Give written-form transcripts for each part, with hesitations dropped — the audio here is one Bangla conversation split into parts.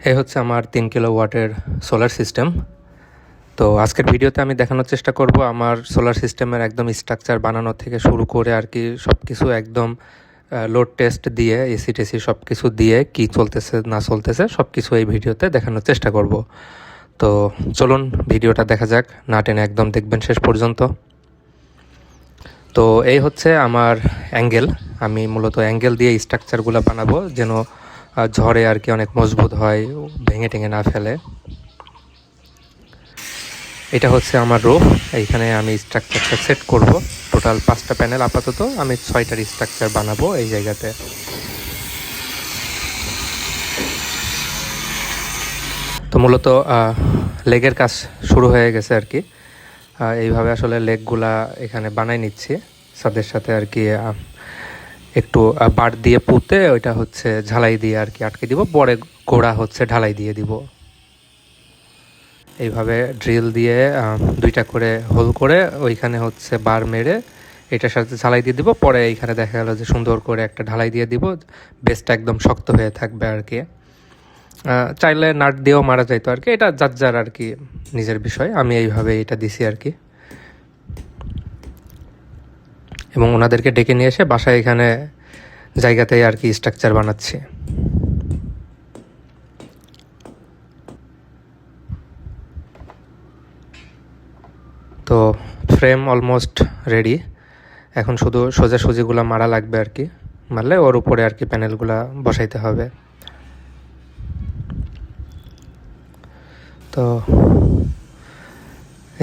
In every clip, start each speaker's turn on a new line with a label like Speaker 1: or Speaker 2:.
Speaker 1: এই হচ্ছে আমার 3 কিলোওয়াটের সোলার সিস্টেম। তো আজকের ভিডিওতে আমি দেখানোর চেষ্টা করব আমার সোলার সিস্টেমের একদম স্ট্রাকচার বানানো থেকে শুরু করে আর কি সব কিছু একদম লোড টেস্ট দিয়ে এসি টেসি সব কিছু দিয়ে কি চলতেছে না চলতেছে সব কিছু এই ভিডিওতে দেখানোর চেষ্টা করব। তো চলুন ভিডিওটা দেখা যাক, না টেনে একদম দেখবেন শেষ পর্যন্ত। তো এই হচ্ছে আমার অ্যাঙ্গেল। আমি মূলত অ্যাঙ্গেল দিয়ে স্ট্রাকচারগুলো বানাবো যেন ঝড়ে আর কি অনেক মজবুত হয়, ভেঙে টেঙে না ফেলে। এটা হচ্ছে আমার রুফ। এইখানে আমি স্ট্রাকচারটা সেট করব। টোটাল 5টা প্যানেল, আপাতত আমি 6টার স্ট্রাকচার বানাবো এই জায়গাতে। তো মূলত লেগের কাজ শুরু হয়ে গেছে আর কি। এইভাবে আসলে লেগগুলা এখানে বানাই নিচ্ছি ছাদের সাথে আর কি। একটু বাট দিয়ে পুঁতে ওইটা হচ্ছে ঝালাই দিয়ে আর কি আটকে দিব, পরে গোড়া হচ্ছে ঢালাই দিয়ে দিব। এইভাবে ড্রিল দিয়ে 2টা করে হোল করে ওইখানে হচ্ছে বার মেরে এটার সাথে ঝালাই দিয়ে দিব। পরে এইখানে দেখা গেল যে সুন্দর করে একটা ঢালাই দিয়ে দিব, বেসটা একদম শক্ত হয়ে থাকবে আর কি। চাইলে নাট দিয়েও মারা যাইতো আর কি, এটা যার যার আর কি নিজের বিষয়। আমি এইভাবে এটা দিছি আর কি, এবং ওনাদেরকে ডেকে নিয়ে এসে বাসায় এখানে জায়গাতেই আর কি স্ট্রাকচার বানাচ্ছি। তো ফ্রেম অলমোস্ট রেডি, এখন শুধু সোজাসুজিগুলো মারা লাগবে আর কি। মারলে ওর উপরে আর কি প্যানেলগুলা বসাইতে হবে। তো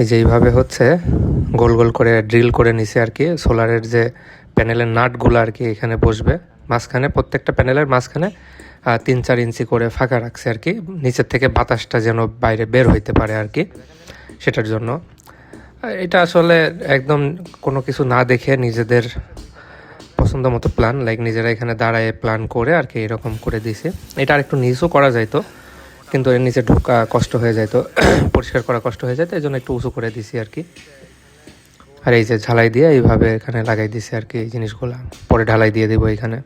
Speaker 1: এই যে এইভাবে হচ্ছে গোল গোল করে ড্রিল করে নিছে আর কি। সোলারের যে প্যানেলের নাটগুলো আর কি এখানে বসবে মাঝখানে, প্রত্যেকটা প্যানেলের মাঝখানে 3-4 ইঞ্চি করে ফাঁকা রাখছে আর কি, নিচের থেকে বাতাসটা যেন বাইরে বের হইতে পারে আর কি, সেটার জন্য। এটা আসলে একদম কোনো কিছু না দেখে নিজেদের পছন্দ মতো প্ল্যান, লাইক নিজেরা এখানে দাঁড়ায় প্ল্যান করে আর কি এরকম করে দিছে। এটা আর একটু নিচু করা যাইতো, কিন্তু এর নিচে ঢোকা কষ্ট হয়ে যাইতো, পরিষ্কার করা কষ্ট হয়ে যেত, এই জন্য একটু উঁচু করে দিছি আর কি। আর এই যে ঝালাই দিয়ে এইভাবে এখানে লাগাই দিছি আর কি এই জিনিসগুলো, পরে ঢালাই দিয়ে দিব এখানে।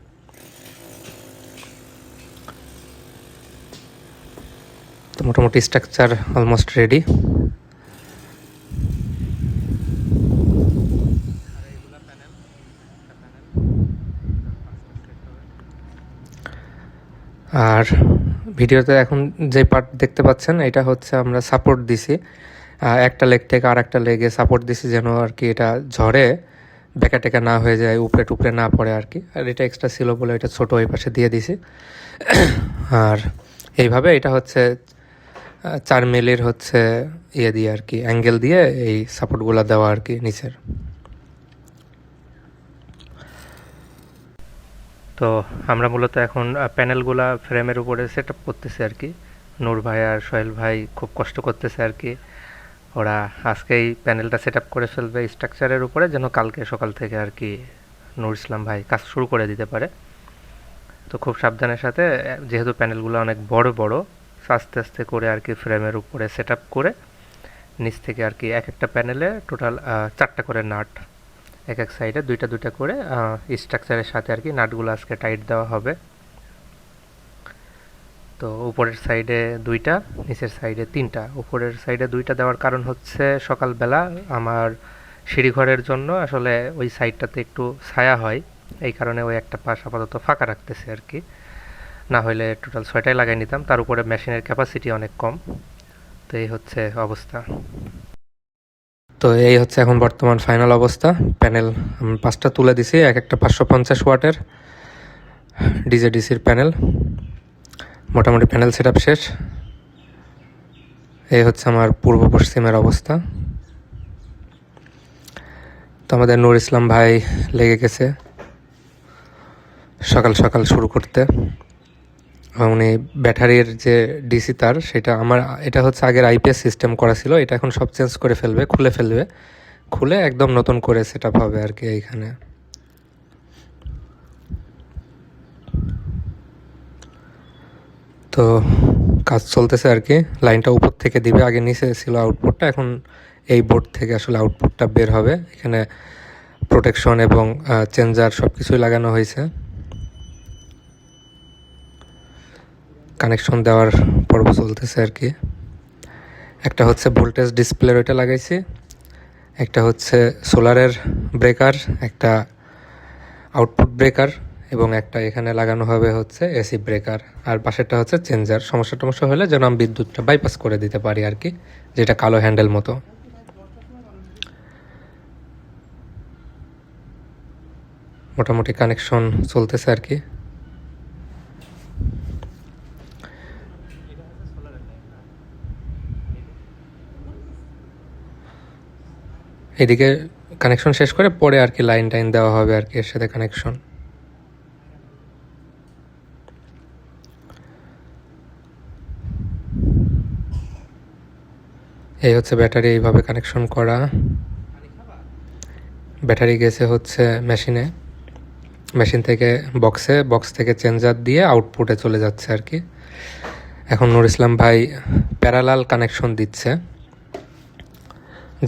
Speaker 1: তো মোটামুটি স্ট্রাকচার অলমোস্ট রেডি। আর ভিডিওতে এখন যে পার্ট দেখতে পাচ্ছেন এটা হচ্ছে আমরা সাপোর্ট দিছি, একটা লেগ থেকে আর একটা লেগে সাপোর্ট দিছি যেন আর কি এটা ঝড়ে বেঁকা টেকা না হয়ে যায়, উপরে টুপরে না পড়ে আর কি। আর এটা এক্সট্রা ছিল বলে এটা ছোটো ওই পাশে দিয়ে দিছি। আর এইভাবে এটা হচ্ছে 4 মিলির হচ্ছে ইয়ে দিয়ে আর কি অ্যাঙ্গেল দিয়ে এই সাপোর্টগুলো দেওয়া আর কি নিচের। তো আমরা মূলত এখন প্যানেলগুলা ফ্রেমের উপরে সেট আপ করতেছি আর কি। নূর ভাই আর সোহেল ভাই খুব কষ্ট করতেছে আর কি। ওরা আজকেই প্যানেলটা সেট আপ করে ফেলবে স্ট্রাকচারের উপরে, যেন কালকে সকাল থেকে আর কি নূর ইসলাম ভাই কাজ শুরু করে দিতে পারে। তো খুব সাবধানের সাথে, যেহেতু প্যানেলগুলো অনেক বড় বড়, আস্তে আস্তে করে আর কি ফ্রেমের উপরে সেট আপ করে নিচ থেকে আর কি এক একটা প্যানেলে টোটাল 4টা করে নাট, এক এক সাইডে 2টা করে স্ট্রাকচারের সাথে আর কি নাটগুলো আজকে টাইট দেওয়া হবে। তো উপরের সাইডে 2টা, নিচের সাইডে 3টা। উপরের সাইডে 2টা দেওয়ার কারণ হচ্ছে সকালবেলা আমার সিঁড়িঘরের জন্য আসলে ওই সাইডটাতে একটু ছায়া হয়, এই কারণে ওই একটা পাশ আপাতত ফাঁকা রাখতেছে আর কি। না হলে টোটাল 6টাই লাগাই নিতাম, তার উপরে মেশিনের ক্যাপাসিটি অনেক কম। তো এই হচ্ছে অবস্থা। তো এই হচ্ছে এখন বর্তমান ফাইনাল অবস্থা। প্যানেল 5টা তুলে দিছি, এক একটা 550 ওয়াটের ডিজেডিসির প্যানেল। মোটামুটি প্যানেল সেট আপ শেষ। এই হচ্ছে আমার পূর্ব পশ্চিমের অবস্থা। তো আমাদের নূর ইসলাম ভাই লেগে গেছে সকাল সকাল শুরু করতে। উনি ব্যাটারির যে ডিসি তার, সেটা আমার এটা হচ্ছে আগের আইপিএস সিস্টেম করা ছিল, এটা এখন সব চেঞ্জ করে ফেলবে, খুলে ফেলবে, খুলে একদম নতুন করে সেট আপ হবে আর কি এইখানে। তো কাজ চলতেছে আর কি। লাইনটা উপর থেকে দিবে, আগে নিচে ছিল আউটপুটটা, এখন এই বোর্ড থেকে আসলে আউটপুটটা বের হবে। এখানে প্রোটেকশন এবং চেঞ্জার সব কিছুই লাগানো হয়েছে। কানেকশন দেওয়ার পরে পর্ব চলতেছে আর কি। একটা হচ্ছে ভোল্টেজ ডিসপ্লের ওইটা লাগাইছি, একটা হচ্ছে সোলারের ব্রেকার, একটা আউটপুট ব্রেকার, এবং একটা এখানে লাগানো হবে হচ্ছে এসি ব্রেকার, আর পাশেরটা হচ্ছে চেঞ্জার। সমস্যা হলে যেন আমি বিদ্যুৎটা বাইপাস করে দিতে পারি আর কি, যেটা কালো হ্যান্ডেল মতো। মোটামুটি কানেকশন চলতেছে আর কি। এদিকে কানেকশন শেষ করে পরে আর কি লাইন টাইন দেওয়া হবে আর কি এর সাথে কানেকশন। এই হচ্ছে ব্যাটারি এইভাবে কানেকশন করা। ব্যাটারি গেছে হচ্ছে মেশিন থেকে বক্স থেকে চেঞ্জার দিয়ে আউটপুটে চলে যাচ্ছে আর কি। এখন নুর ইসলাম ভাই প্যারালাল কানেকশন দিচ্ছে,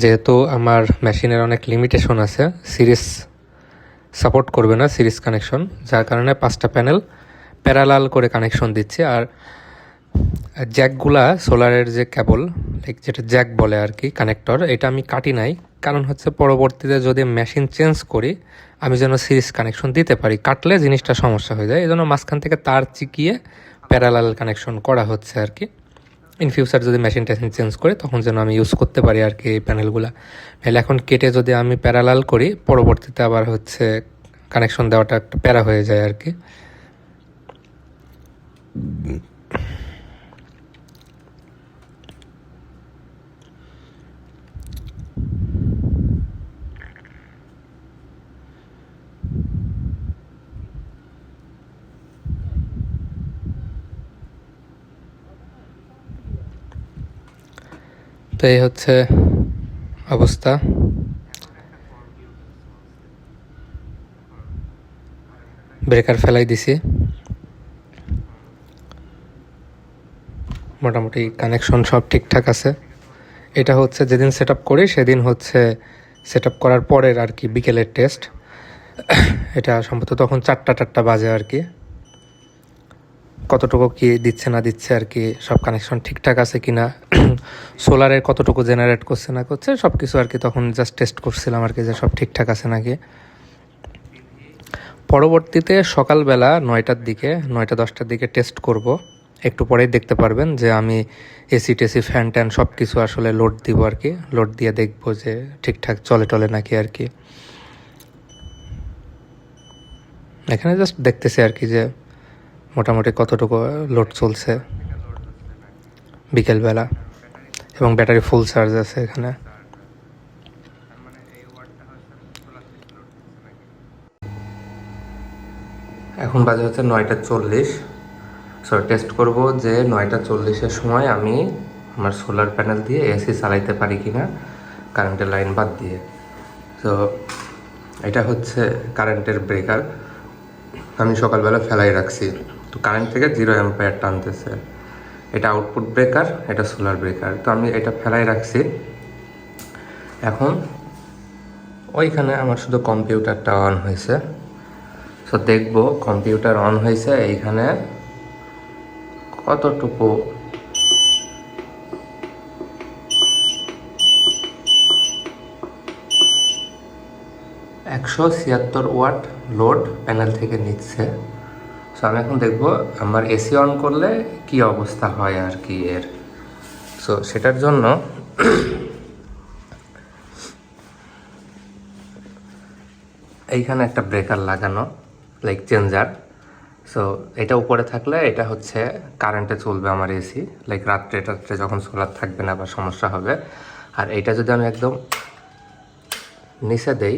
Speaker 1: যেহেতু আমার মেশিনের অনেক লিমিটেশন আছে, সিরিজ সাপোর্ট করবে না সিরিজ কানেকশন, যার কারণে 5টা প্যানেল প্যারালাল করে কানেকশন দিচ্ছে। আর জ্যাকগুলা সোলারের যে কেবল, লাইক যেটা জ্যাক বলে আর কি, কানেক্টর, এটা আমি কাটি নাই, কারণ হচ্ছে পরবর্তীতে যদি মেশিন চেঞ্জ করি আমি যেন সিরিজ কানেকশন দিতে পারি, কাটলে জিনিসটা সমস্যা হয়ে যায়। এই জন্য মাঝখান থেকে তার চিকিয়ে প্যারালাল কানেকশন করা হচ্ছে আর কি। ইন ফিউচার যদি মেশিন চেঞ্জ করে তখন যেন আমি ইউজ করতে পারি আর কি এই প্যানেলগুলো। নাহলে এখন কেটে যদি আমি প্যারালাল করি পরবর্তীতে আবার হচ্ছে কানেকশন দেওয়াটা একটা প্যারা হয়ে যায় আর কি। তো এই হচ্ছে অবস্থা। ব্রেকার ফেলাই দিছি, মোটামুটি কানেকশন সব ঠিকঠাক আছে। এটা হচ্ছে যেদিন সেট আপ করি সেদিন হচ্ছে সেট আপ করার পরের আর কি বিকেলের টেস্ট। এটা সম্ভবত তখন 4টা বাজে আর কি। কতটুকু কি দিচ্ছে না দিচ্ছে আর কি, সব কানেকশন ঠিকঠাক আছে কিনা, সোলারের কতটুকু জেনারেট করছে না করছে সব কিছু আর কি, তখন জাস্ট টেস্ট করছিলাম আর কি যে সব ঠিকঠাক আছে নাকি। পরবর্তীতে সকালবেলা 9টা-10টার দিকে টেস্ট করব। একটু পরেই দেখতে পারবেন যে আমি এসি টেসি ফ্যান ট্যান সব কিছু আসলে লোড দিব আর কি। লোড দিয়ে দেখব যে ঠিকঠাক চলে নাকি আর কি। এখানে জাস্ট দেখতেছি আর কি যে মোটামুটি কতটুকু লোড চলছে বিকেলবেলা, এবং ব্যাটারি ফুল চার্জ আছে এখানে। এখন বাজে হচ্ছে 9টা 40। টেস্ট করব যে 9টা 40-এর সময় আমি আমার সোলার প্যানেল দিয়ে এসি চালাইতে পারি কিনা কারেন্টের লাইন বাদ দিয়ে। তো এটা হচ্ছে কারেন্টের ব্রেকার, আমি সকালবেলা ফেলাই রাখছি। তো কারেন্ট থেকে 0 অ্যাম্পিয়ার টানতেছে। এটা আউটপুট ব্রেকার, এটা সোলার ব্রেকার। তো আমি এটা ফেলাই রাখছি। এখন ওইখানে আমার শুধু কম্পিউটারটা অন হয়েছে। সো দেখব কম্পিউটার অন হয়েছে এইখানে কতটুকু $176 লোড প্যানেল থেকে নিচ্ছে। সো আমি এখন দেখব আমার এসি অন করলে কি অবস্থা হয় আর কি এর। সো সেটার জন্য এইখানে একটা ব্রেকার লাগানো, লাইক চেঞ্জার। সো এটা উপরে থাকলে এটা হচ্ছে কারেন্টে চলবে আমার এসি, লাইক রাত্রে যখন সোলার থাকবে না বা সমস্যা হবে। আর এইটা যদি আমি একদম নিচে দেই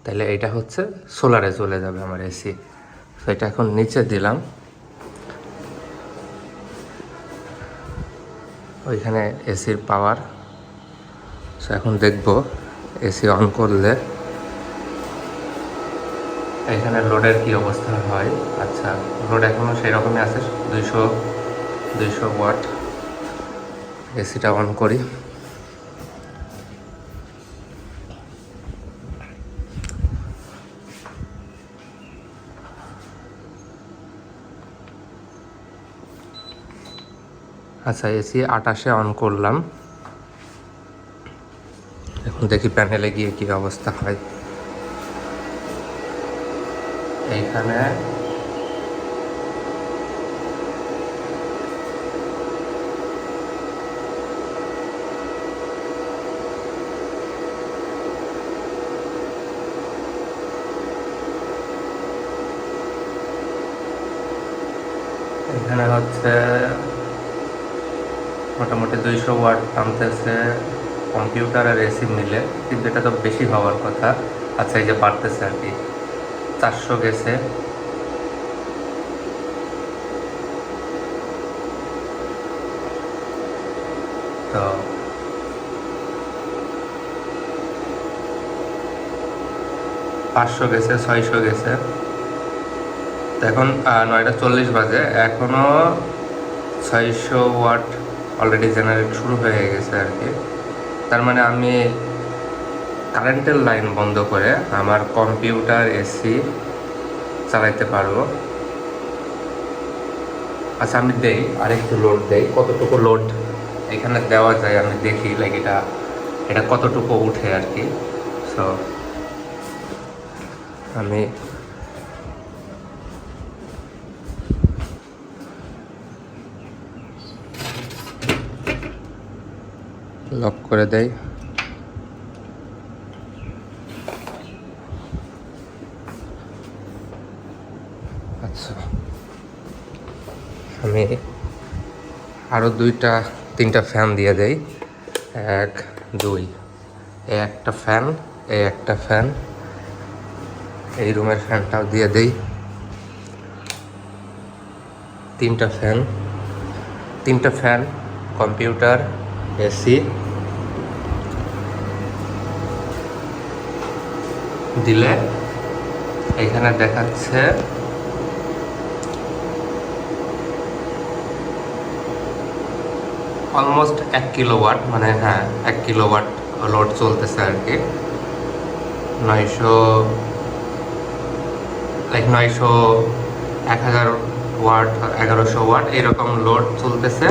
Speaker 1: তাহলে এটা হচ্ছে সোলারে চলে যাবে আমার এসি। তো এটা এখন নিচে দিলাম, ওইখানে এসির পাওয়ার। সো এখন দেখব এসি অন করলে এখানে লোডের কি অবস্থা হয়। আচ্ছা, লোড এখনও সেই রকমই আছে, 200 ওয়াট। এসিটা অন করি। আচ্ছা, এসি 28-এ অন করলাম। এখন দেখি প্যানেলে গিয়ে কী অবস্থা হয়। এইখানে হচ্ছে মোটামুটি 200 ওয়াট টানতেছে কম্পিউটার আর এসি মিলে, কিন্তু এটা তো বেশি হওয়ার কথা। আচ্ছা, এই যে বাড়তেছে আর কি, 400 গেছে। তো 500 গেছে, 600 গেছে। তো এখন 9:40 বাজে, এখনও 600 ওয়াট অলরেডি জেনারেট শুরু হয়ে গেছে আর কি। তার মানে আমি কারেন্টের লাইন বন্ধ করে আমার কম্পিউটার এসি চালাইতে পারবো। আচ্ছা, আমি দেই আরেকটু লোড দেই, কতটুকু লোড এখানে দেওয়া যায় আমি দেখি, লাইক এটা কতটুকু উঠে আর কি। সো আমি লক করে দেই। আচ্ছা, আমি আরও 2-3টা ফ্যান দিয়ে দেই। 1 2, এই একটা ফ্যান, এই একটা ফ্যান, এই রুমের ফ্যানটাও দিয়ে দেই। 3টা ফ্যান, কম্পিউটার, এসি দিলে এখানে দেখাচ্ছে অলমোস্ট 1 কিলোওয়াট, মানে হ্যাঁ 1 কিলোওয়াট লোড চলতেছে আর কি। 900 1000 ওয়াট, 1100 ওয়াট এরকম লোড চলতেছে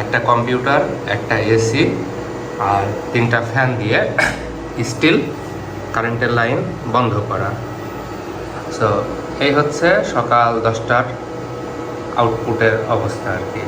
Speaker 1: একটা কম্পিউটার, একটা এসি আর 3টা ফ্যান দিয়ে স্টিল কারেন্টের লাইন বন্ধ করা। সো এই হচ্ছে সকাল 10টার আউটপুটের অবস্থা আর কি।